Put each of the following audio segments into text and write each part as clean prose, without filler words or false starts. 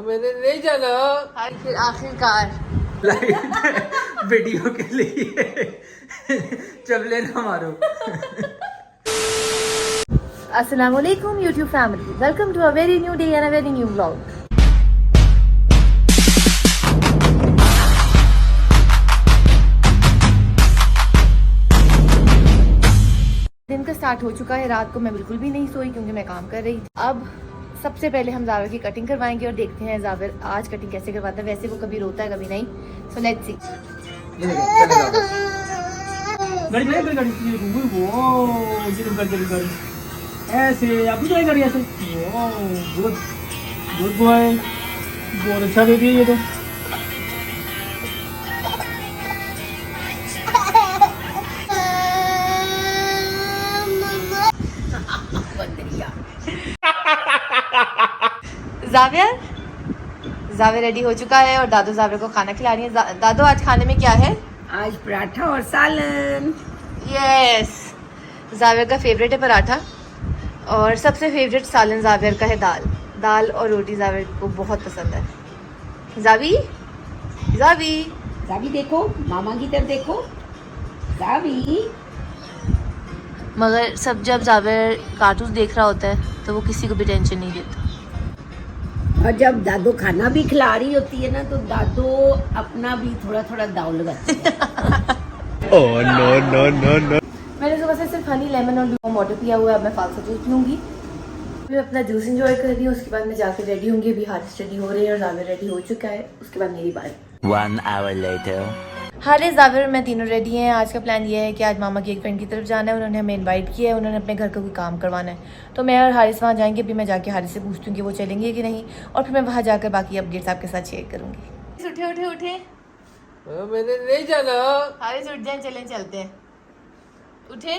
मैंने नहीं जाना। फिर आखिरकार लाइट वीडियो के लिए चबले ना मारो। Assalamualaikum YouTube family. Welcome to a very new day and a very new vlog. दिन का स्टार्ट हो चुका है। रात को मैं बिल्कुल भी नहीं सोई क्योंकि मैं काम कर रही थी। अब सबसे पहले हम जावेर की कटिंग करवाएंगे और देखते हैं जावेर आज कटिंग कैसे करवाता है। वैसे वो कभी रोता है कभी नहीं, सो लेट्स सी। ऐसे आप भी करिए ऐसे। गुड गुड बॉय, बहुत अच्छा बेबी है ये तो। जावेर जावेर रेडी हो चुका है और दादू जावेर को खाना खिला रही है। दादू आज खाने में क्या है? आज पराठा और सालन। यस, जावेर का फेवरेट है पराठा और सबसे फेवरेट सालन जावेर का है दाल। दाल और रोटी जावेर को बहुत पसंद है। जावी जावी जावी देखो, मामा की तरफ देखो। जावी मगर सब जब जावेर कार्टून देख रहा होता है तो वो किसी को भी टेंशन नहीं देता। और जब दादो खाना भी खिला रही होती है ना तो दादो अपना भी थोड़ा थोड़ा दाव लगाती है। Oh no no no no. मैंने सुबह से सिर्फ हनी लेमन और लूम वाटर पिया हुआ है। अब मैं फालसा जूस पीऊंगी। मैं अपना जूस एंजॉय कर रही हूँ। उसके बाद मैं जाके रेडी होंगी। अभी हारिस रेडी हो रहे हैं और जावेर रेडी हो चुका है। उसके बाद मेरी बारी। 1 hour later. हारिस जावेर और मैं तीनों रेडी हैं। आज का प्लान ये है कि आज मामा की एक फ्रेंड की तरफ जाना है। उन्होंने हमें इनवाइट किया है। उन्होंने अपने घर का कोई काम करवाना है तो मैं और हारिस वहाँ जाएंगे। अभी मैं जाके हारिस से पूछती हूँ कि वो चलेंगे कि नहीं और फिर मैं वहाँ जाकर बाकी अपडेट्स आपके साथ शेयर करूँगी। उठे उठे उठे, मैंने नहीं जाना। हारिस उठ जाए, चलें चलते हैं। उठे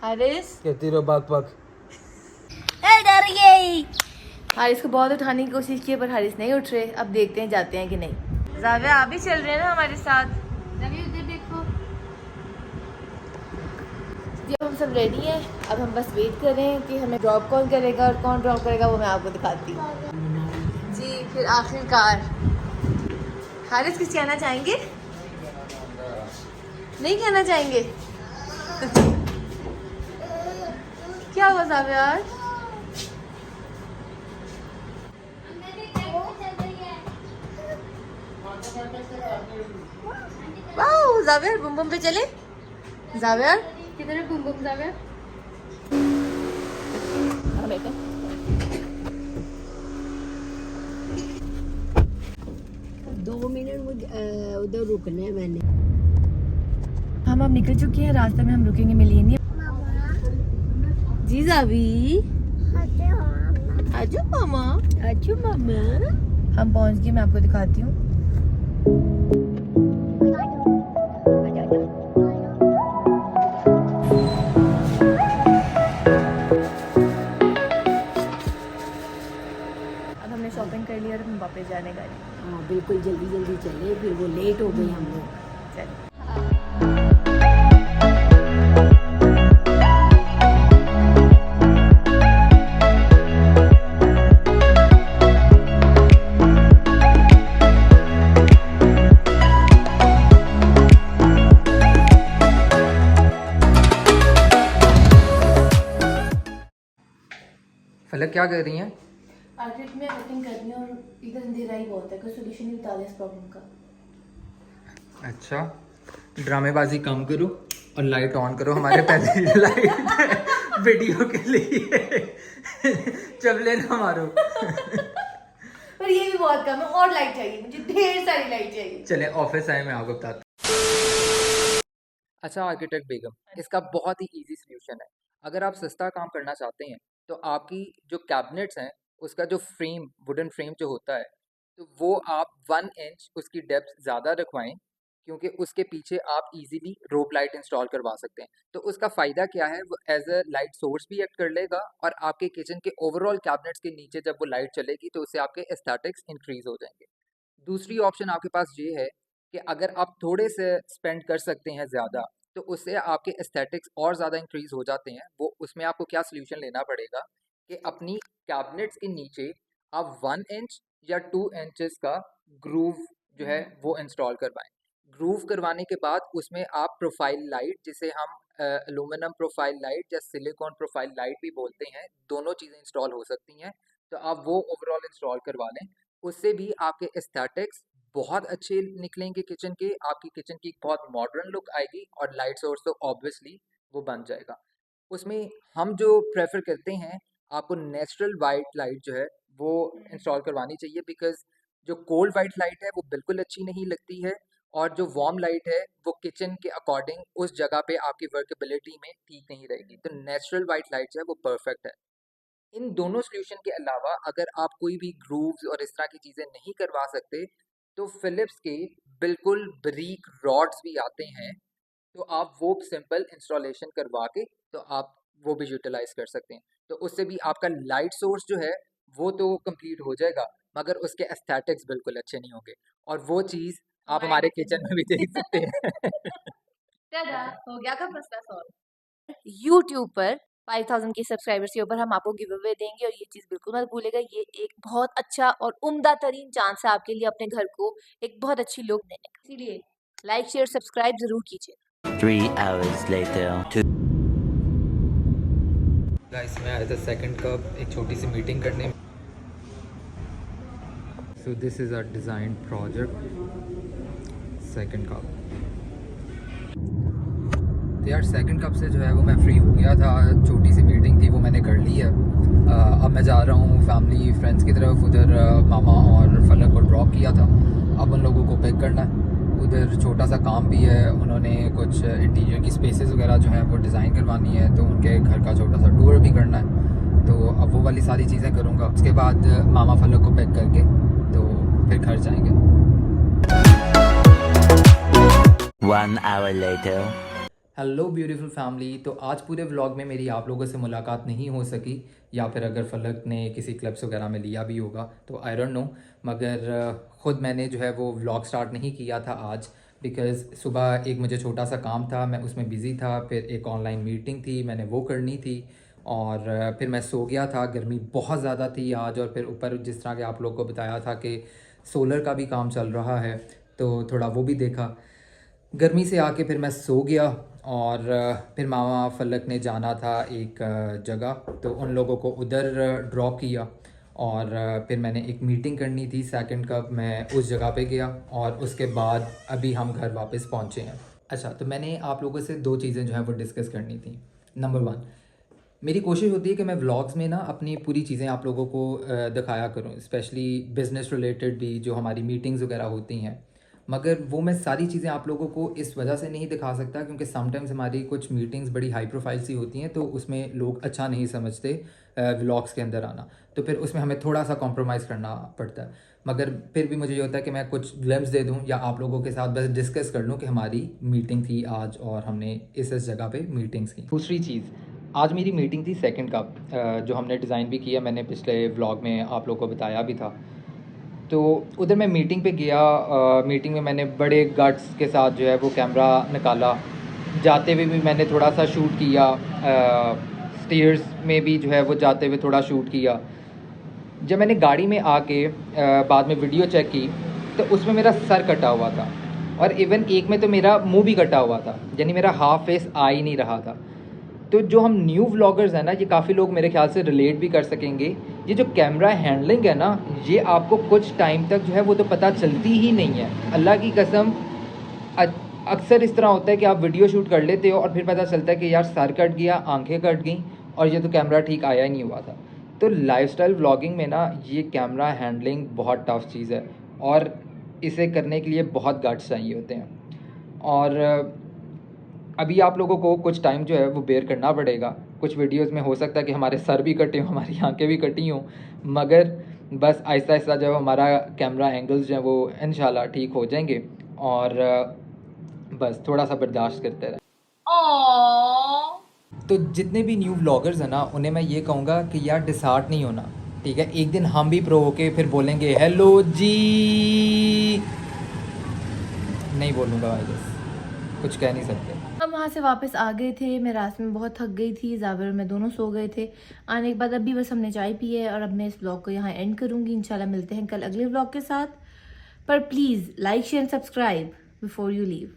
हारिस। कहती रहो बाक बाक। डर गई। हारिस को बहुत उठाने की कोशिश की पर हारिस नहीं उठ रहे। अब देखते हैं जाते हैं कि नहीं। जावेर आप भी चल रहे हैं ना हमारे साथ? जावेर उधर देखो। जब हम सब रेडी हैं अब हम बस वेट कर रहे हैं कि हमें ड्रॉप कौन करेगा और कौन ड्रॉप करेगा वो मैं आपको दिखाती हूँ। जी फिर आखिरकार हारिस कुछ कहना चाहेंगे? नहीं कहना चाहेंगे? क्या हुआ जावेर? वाओ जावेर बुम बुम पे चले। जावेर किधर है बुम बुम? जावेर बेटा 2 मिनट मुझे उधर रुकना है मैंने। हम अब निकल चुके हैं। रास्ते में हम रुकेंगे मिलेनियम। जी जावी आजू मामा। अच्छा मामा हम पहुंच गए। मैं आपको दिखाती हूँ। अब हमने शॉपिंग कर लिया और हम वापस जाने का है। हाँ बिल्कुल, जल्दी जल्दी चले फिर वो लेट हो गए हम लोग। चलिए। फलक क्या कर रही हैं? मार्केट में कटिंग करनी है और इधर अंधेरा ही बहुत है। कोई सोल्यूशन नहीं बता दे इस प्रॉब्लम का। अच्छा, ड्रामेबाजी कम करो और लाइट ऑन करो। हमारे पहले लाइट वीडियो के लिए चबले ना मारो। पर ये भी बहुत कम है और लाइट चाहिए मुझे, ढेर सारी लाइट चाहिए। चले ऑफिस आए, मैं आपको बताता हूँ। अच्छा आर्किटेक्ट बेगम, इसका बहुत ही इजी सोल्यूशन है। अगर आप सस्ता काम करना चाहते हैं तो आपकी जो कैबिनेट्स हैं उसका जो फ्रेम, वुडन फ्रेम जो होता है, तो वो आप 1 इंच उसकी डेप्थ ज़्यादा रखवाएं क्योंकि उसके पीछे आप इजीली रोप लाइट इंस्टॉल करवा सकते हैं। तो उसका फ़ायदा क्या है, वो एज अ लाइट सोर्स भी एक्ट कर लेगा और आपके किचन के ओवरऑल कैबिनेट्स के नीचे जब वो लाइट चलेगी तो उससे आपके एस्थेटिक्स इंक्रीज हो जाएंगे। दूसरी ऑप्शन आपके पास ये है कि अगर आप थोड़े से स्पेंड कर सकते हैं ज़्यादा तो उससे आपके एस्थेटिक्स और ज़्यादा इंक्रीज हो जाते हैं। वो उसमें आपको क्या सोल्यूशन लेना पड़ेगा कि अपनी कैबिनेट्स के नीचे आप 1 इंच या 2 इंचेस का ग्रूव जो है वो इंस्टॉल करवाएं। ग्रूव करवाने के बाद उसमें आप प्रोफाइल लाइट, जिसे हम एलुमिनियम प्रोफाइल लाइट या सिलिकॉन प्रोफाइल लाइट भी बोलते हैं, दोनों चीज़ें इंस्टॉल हो सकती हैं, तो आप वो ओवरऑल इंस्टॉल करवा लें। उससे भी आपके एस्थेटिक्स बहुत अच्छे निकलेंगे किचन के, आपकी किचन की बहुत मॉडर्न लुक आएगी और लाइट सोर्स तो ऑब्वियसली वो बन जाएगा। उसमें हम जो प्रेफर करते हैं, आपको नेचुरल वाइट लाइट जो है वो इंस्टॉल करवानी चाहिए, बिकॉज़ जो कोल्ड वाइट लाइट है वो बिल्कुल अच्छी नहीं लगती है, और जो वार्म लाइट है वो किचन के अकॉर्डिंग उस जगह पे आपकी वर्केबिलिटी में ठीक नहीं रहेगी। तो नेचुरल वाइट लाइट जो है वो परफेक्ट है। इन दोनों सॉल्यूशन के अलावा अगर आप कोई भी ग्रूव्स और इस तरह की चीज़ें नहीं करवा सकते, तो फिलिप्स के बिल्कुल बारीक रॉड्स भी आते हैं, तो आप वो सिंपल इंस्टॉलेशन करवा के तो आप वो भी यूटिलाइज कर सकते हैं। तो उससे भी आपका लाइट सोर्स जो है वो तो कंप्लीट हो जाएगा, मगर उसके एस्थेटिक्स बिल्कुल अच्छे नहीं होंगे, और वो चीज़ आप हमारे किचन में भी देख सकते हैं। टाटा, हो गया का मसला सॉल्व। यूट्यूब पर 5000 के सब्सक्राइबर्स के ऊपर हम आपको गिव अवे देंगे, और ये चीज़ बिल्कुल मत भूलेगा, ये एक बहुत अच्छा और उम्दा तरीन चांस है आपके लिए अपने घर को एक बहुत अच्छी लुक देने का। इसीलिए लाइक शेयर सब्सक्राइब जरूर कीजिए। 3 hours later. गाइस, मैं आया था सेकंड कप एक छोटी सी मीटिंग करने। So this is our design project second cup. तो यार सेकंड कप से जो है वो मैं फ्री हो गया था, छोटी सी मीटिंग थी वो मैंने कर ली है। अब मैं जा रहा हूँ फैमिली फ्रेंड्स की तरफ। उधर मामा और फलक को ड्रॉप किया था, अब उन लोगों को पिक करना है। उधर छोटा सा काम भी है, उन्होंने कुछ इंटीरियर की स्पेसेस वगैरह जो है वो डिज़ाइन करवानी है, तो उनके घर का छोटा सा टूर भी करना है। तो अब वो वाली सारी चीज़ें करूँगा। उसके बाद मामा फलक को पिक करके तो फिर घर जाएंगे। 1 hour later. Hello beautiful family. तो आज पूरे व्लॉग में मेरी आप लोगों से मुलाकात नहीं हो सकी, या फिर अगर फलक ने किसी क्लब्स वगैरह में लिया भी होगा तो आई डोंट नो, मगर ख़ुद मैंने जो है वो व्लॉग स्टार्ट नहीं किया था आज, बिकॉज़ सुबह एक मुझे छोटा सा काम था, मैं उसमें बिज़ी था, फिर एक ऑनलाइन मीटिंग थी मैंने वो करनी थी, और फिर मैं सो गया था। गर्मी बहुत ज़्यादा थी आज, और फिर ऊपर जिस तरह के आप लोग को बताया था कि सोलर का भी काम चल रहा है, तो थोड़ा वो भी देखा। गर्मी से आके फिर मैं सो गया, और फिर मामा फलक ने जाना था एक जगह, तो उन लोगों को उधर ड्रॉप किया, और फिर मैंने एक मीटिंग करनी थी सेकंड कप, मैं उस जगह पे गया, और उसके बाद अभी हम घर वापस पहुंचे हैं। अच्छा, तो मैंने आप लोगों से दो चीज़ें जो है वो डिस्कस करनी थी। नंबर 1, मेरी कोशिश होती है कि मैं व्लॉग्स में ना अपनी पूरी चीज़ें आप लोगों को दिखाया करूं, स्पेशली बिज़नेस रिलेटेड भी जो हमारी मीटिंग्स वगैरह होती हैं, मगर वो मैं सारी चीज़ें आप लोगों को इस वजह से नहीं दिखा सकता क्योंकि समटाइम्स हमारी कुछ मीटिंग्स बड़ी हाई प्रोफाइल सी होती हैं, तो उसमें लोग अच्छा नहीं समझते व्लॉग्स के अंदर आना, तो फिर उसमें हमें थोड़ा सा कॉम्प्रोमाइज़ करना पड़ता है। मगर फिर भी मुझे ये होता है कि मैं कुछ ग्लिम्स दे दूं या आप लोगों के साथ बस डिस्कस कर लूं कि हमारी मीटिंग थी आज और हमने इस जगह पे मीटिंग्स की। दूसरी चीज़, आज मेरी मीटिंग थी सेकंड कप, जो हमने डिज़ाइन भी किया, मैंने पिछले व्लॉग में आप लोगों को बताया भी था। तो उधर मैं मीटिंग पे गया, मीटिंग में मैंने बड़े गट्स के साथ जो है वो कैमरा निकाला, जाते हुए भी मैंने थोड़ा सा शूट किया, स्टेयर्स में भी जो है वो जाते हुए थोड़ा शूट किया। जब मैंने गाड़ी में आके बाद में वीडियो चेक की तो उसमें मेरा सर कटा हुआ था, और इवन एक में तो मेरा मुंह भी कटा हुआ था, यानी मेरा हाफ फेस आ ही नहीं रहा था। तो जो हम न्यू व्लॉगर्स हैं ना, ये काफ़ी लोग मेरे ख्याल से रिलेट भी कर सकेंगे। ये जो कैमरा हैंडलिंग है ना, ये आपको कुछ टाइम तक जो है वो तो पता चलती ही नहीं है। अल्लाह की कसम, अक्सर इस तरह होता है कि आप वीडियो शूट कर लेते हो और फिर पता चलता है कि यार सर कट गया, आंखें कट गई, और ये तो कैमरा ठीक आया ही नहीं हुआ था। तो लाइफस्टाइल व्लॉगिंग में ना ये कैमरा हैंडलिंग बहुत टफ चीज़ है, और इसे करने के लिए बहुत गट्स चाहिए होते हैं। और अभी आप लोगों को कुछ टाइम जो है वो बेयर करना पड़ेगा। कुछ वीडियोस में हो सकता है कि हमारे सर भी कटे हों, हमारी आंखें भी कटी हों, मगर बस आहिस्ता आहिस्ता जब हमारा कैमरा एंगल्स जो हैं वो इंशाल्लाह ठीक हो जाएंगे, और बस थोड़ा सा बर्दाश्त करते रहें। तो जितने भी न्यू व्लॉगर्स हैं ना, उन्हें मैं ये कहूँगा कि यार डिसहार्ट नहीं होना, ठीक है। एक दिन हम भी प्रो होके फिर बोलेंगे हेलो जी, नहीं बोलूँगा भाई, बस कुछ कह नहीं सकते। हम वहाँ वहाँ से वापस आ गए थे। मैं रात में बहुत थक गई थी, जावेर और मैं दोनों सो गए थे। आने के बाद अभी बस हमने चाय पी है और अब मैं इस ब्लॉग को यहाँ एंड करूँगी। इंशाल्लाह मिलते हैं कल अगले ब्लॉग के साथ। पर please like share and subscribe before you leave.